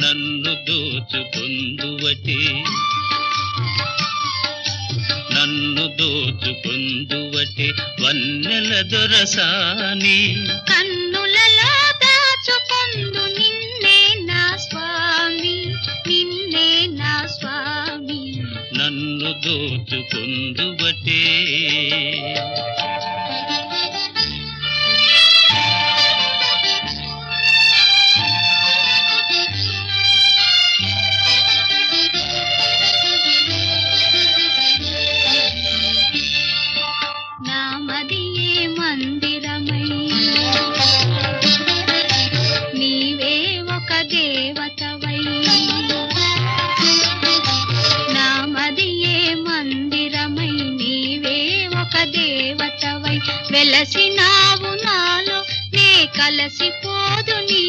నన్ను దోచుకొందువటే నన్ను దోచుకొందువటే వన్నెల దొరసాని కన్నులలో దాచుకొందు నిన్నే నా స్వామి నిన్నే నా స్వామి నన్ను దోచుకొందువటే నామదియే మందిరమై నీవే ఒక దేవతవై నామదియే మందిరమై నీవే ఒక దేవతవై వెలసినావు నాలో నే కలసిపోదు నీ